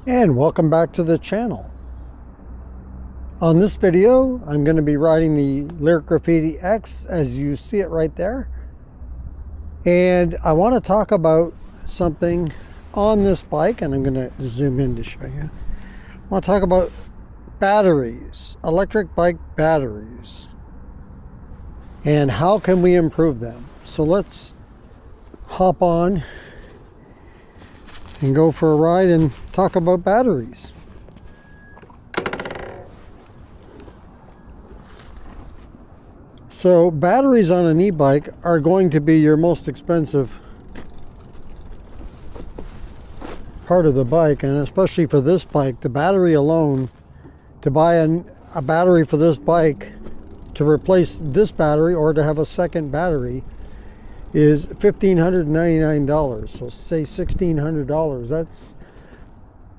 And welcome back to the channel. On this video, I'm going to be riding the Lyric Graffiti X as you see it right there. And I want to talk about something on this bike, and I'm going to zoom in to show you. I want to talk about batteries, electric bike batteries, and how can we improve them. So let's hop on and go for a ride and talk about batteries. So batteries on an e-bike are going to be your most expensive part of the bike, and especially for this bike, the battery alone, to buy a battery for this bike to replace this battery or to have a second battery is $1,599. So say $1,600. That's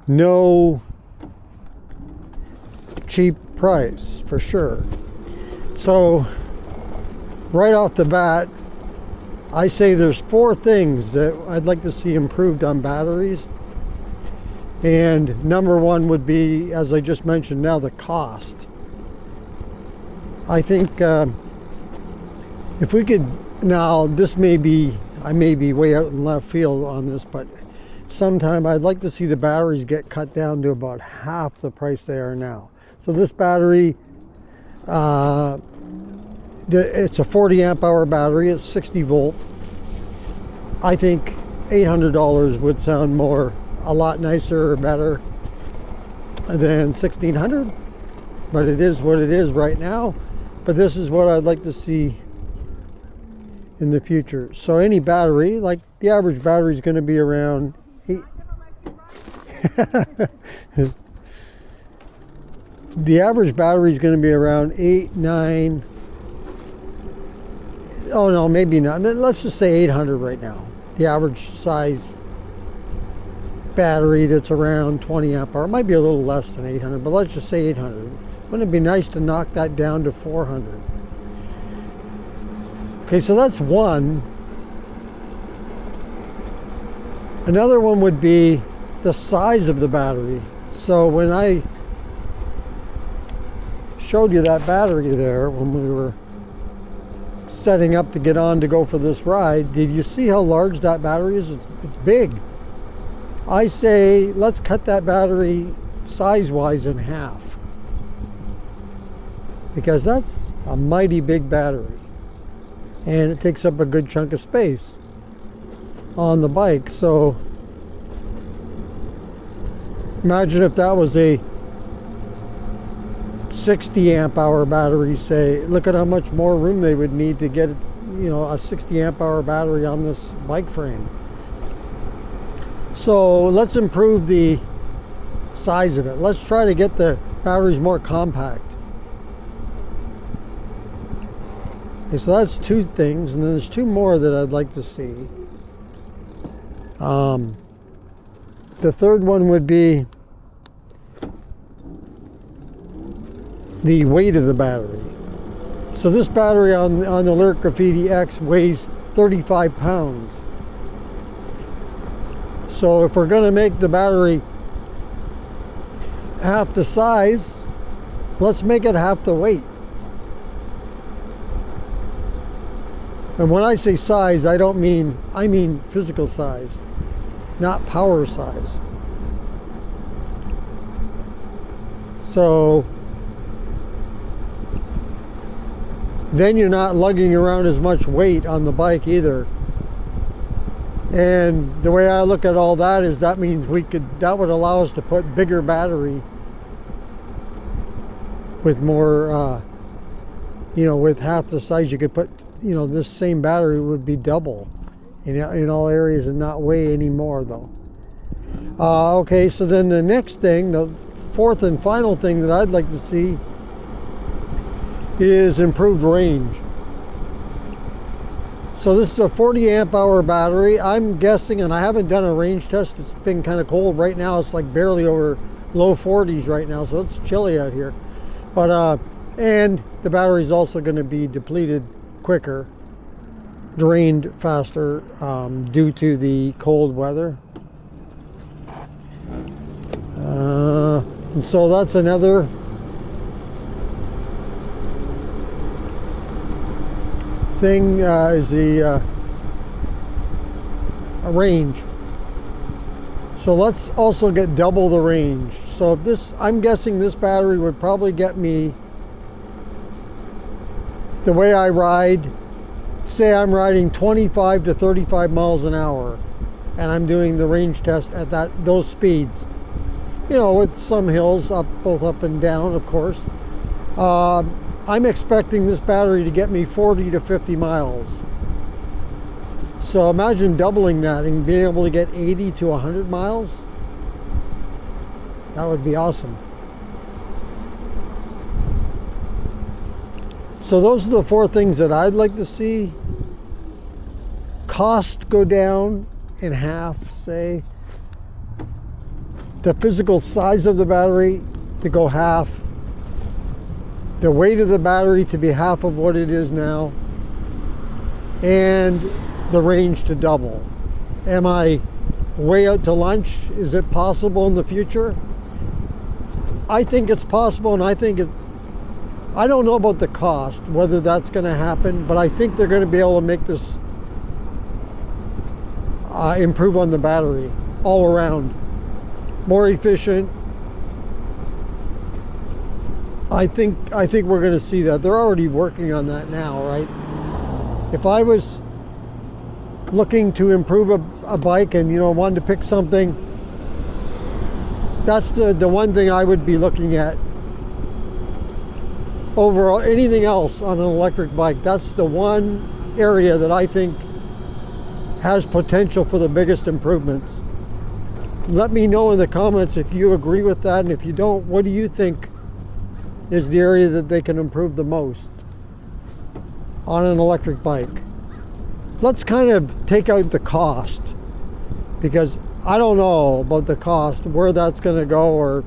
no cheap price for sure. So right off the bat, I say there's 4 things that I'd like to see improved on batteries. And number 1 would be, as I just mentioned now, the cost. I think if we could, now this may be, I may be way out in left field on this, but sometime I'd like to see the batteries get cut down to about half the price they are now. So this battery, it's a 40 amp hour battery, it's 60 volt. I think $800 would sound a lot nicer or better than $1,600, but it is what it is right now. But this is what I'd like to see in the future. So any battery, like the average battery is going to be around 8. The average battery is going to be around 8, 9. Oh no, maybe not. Let's just say 800 right now. The average size battery that's around 20 amp hour. It might be a little less than 800, but let's just say 800. Wouldn't it be nice to knock that down to 400? Okay, so that's one. Another one would be the size of the battery. So when I showed you that battery there, when we were setting up to get on to go for this ride, did you see how large that battery is? It's big. I say let's cut that battery size-wise in half, because that's a mighty big battery and it takes up a good chunk of space on the bike. So imagine if that was a 60 amp hour battery, say. Look at how much more room they would need to get, a 60 amp hour battery on this bike frame. So let's improve the size of it. Let's try to get the batteries more compact. Okay, so that's 2 things, and then there's 2 more that I'd like to see. The third one would be the weight of the battery. So this battery on the Lyric Graffiti X weighs 35 pounds. So if we're going to make the battery half the size, let's make it half the weight. And when I say size, I mean physical size, not power size. So then you're not lugging around as much weight on the bike either. And the way I look at all that is that means that would allow us to put bigger battery with more, with half the size. You could put, this same battery would be double in all areas and not weigh any more though. Okay, so then the next thing, the 4th and final thing that I'd like to see is improved range. So this is a 40 amp hour battery. I'm guessing, and I haven't done a range test, it's been kind of cold right now. It's like barely over low 40s right now, so it's chilly out here. But and the battery is also going to be depleted quicker, drained faster due to the cold weather. And so that's another thing, is the range. So let's also get double the range. So if this, I'm guessing this battery would probably get me, the way I ride, say I'm riding 25 to 35 miles an hour and I'm doing the range test at those speeds, you know, with some hills up, both up and down, of course. I'm expecting this battery to get me 40 to 50 miles. So imagine doubling that and being able to get 80 to 100 miles. That would be awesome. So those are the 4 things that I'd like to see. Cost go down in half, say. The physical size of the battery to go half. The weight of the battery to be half of what it is now. And the range to double. Am I way out to lunch? Is it possible in the future? I think it's possible, and I don't know about the cost, whether that's going to happen, but I think they're going to be able to make this improve on the battery all around. More efficient. I think we're going to see that. They're already working on that now, right? If I was looking to improve a bike and, you know, wanted to pick something, that's the one thing I would be looking at over anything else on an electric bike. That's the one area that I think has potential for the biggest improvements. Let me know in the comments if you agree with that, and if you don't, what do you think is the area that they can improve the most on an electric bike? Let's kind of take out the cost, because I don't know about the cost, where that's going to go, or,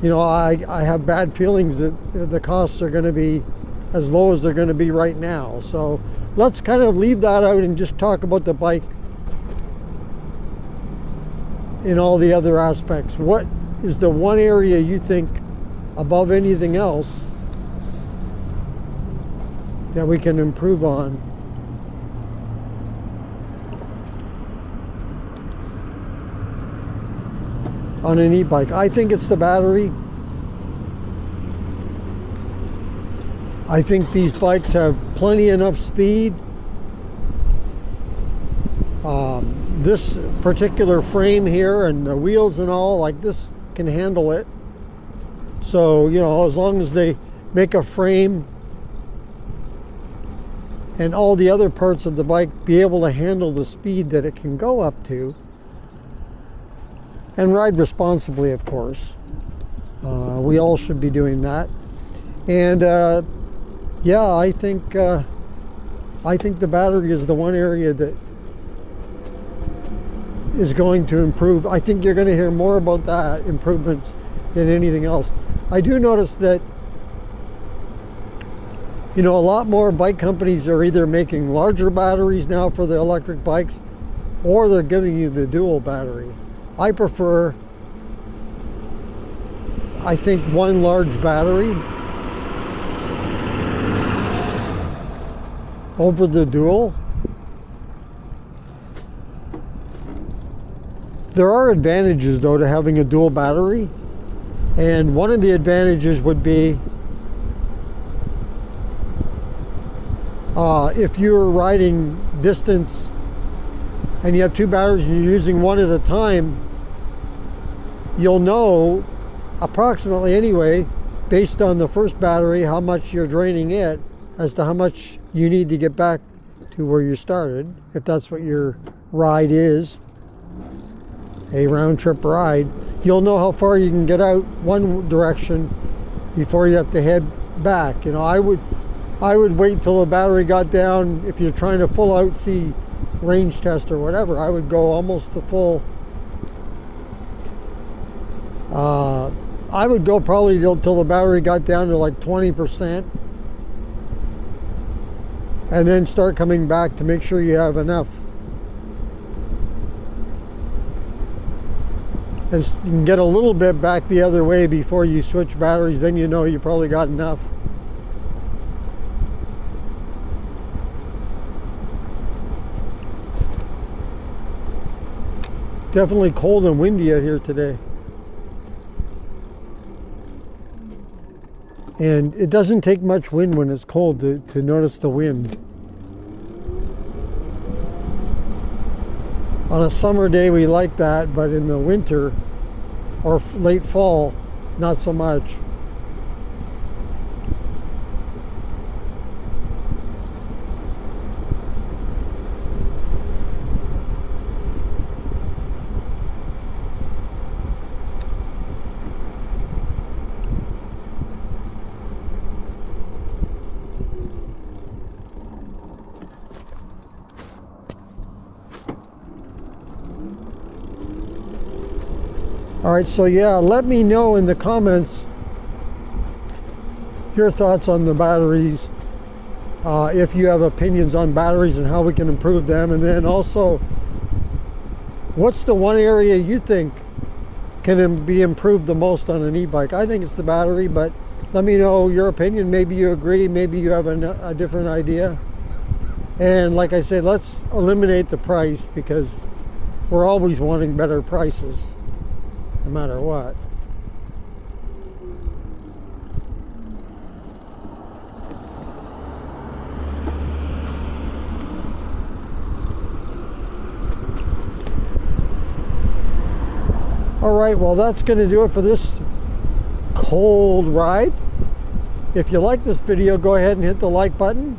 you know, I have bad feelings that the costs are going to be as low as they're going to be right now. So let's kind of leave that out and just talk about the bike in all the other aspects. What is the one area you think, above anything else, that we can improve on? On an e-bike. I think it's the battery. I think these bikes have plenty enough speed. This particular frame here and the wheels and all, like, this can handle it. So, you know, as long as they make a frame and all the other parts of the bike be able to handle the speed that it can go up to, and ride responsibly, of course. We all should be doing that. And yeah, I think the battery is the one area that is going to improve. I think you're going to hear more about that improvements than anything else. I do notice that, you know, a lot more bike companies are either making larger batteries now for the electric bikes, or they're giving you the dual battery. I prefer, I think, one large battery over the dual. There are advantages, though, to having a dual battery, and one of the advantages would be if you're riding distance and you have 2 batteries and you're using one at a time, you'll know approximately, anyway, based on the first battery, how much you're draining it, as to how much you need to get back to where you started, if that's what your ride is, a round trip ride. You'll know how far you can get out one direction before you have to head back. You know, I would wait till the battery got down. If you're trying to full out see range test or whatever, I would go almost to full. I would go probably till the battery got down to like 20%, and then start coming back to make sure you have enough And you can get a little bit back the other way before you switch batteries, then you know you probably got enough. Definitely cold and windy out here today. And it doesn't take much wind when it's cold to notice the wind. On a summer day we like that, but in the winter or late fall, not so much. All right, so yeah, let me know in the comments your thoughts on the batteries, if you have opinions on batteries and how we can improve them, and then also what's the one area you think can be improved the most on an e-bike. I think it's the battery, but let me know your opinion. Maybe you agree, maybe you have a different idea. And like I said, let's eliminate the price, because we're always wanting better prices no matter what. All right, well, that's going to do it for this cold ride. If you like this video, go ahead and hit the like button.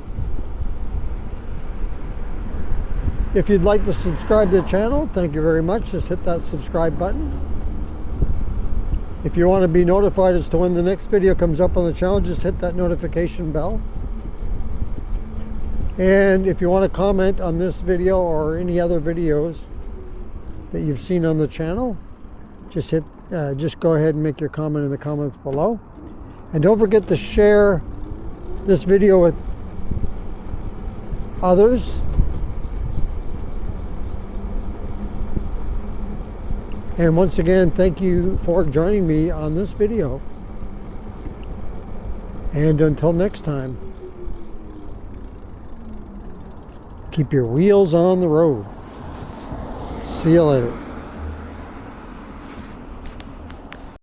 If you'd like to subscribe to the channel, thank you very much. Just hit that subscribe button. If you want to be notified as to when the next video comes up on the channel, just hit that notification bell. And if you want to comment on this video or any other videos that you've seen on the channel, just go ahead and make your comment in the comments below. And don't forget to share this video with others. And once again, thank you for joining me on this video. And until next time, keep your wheels on the road. See you later.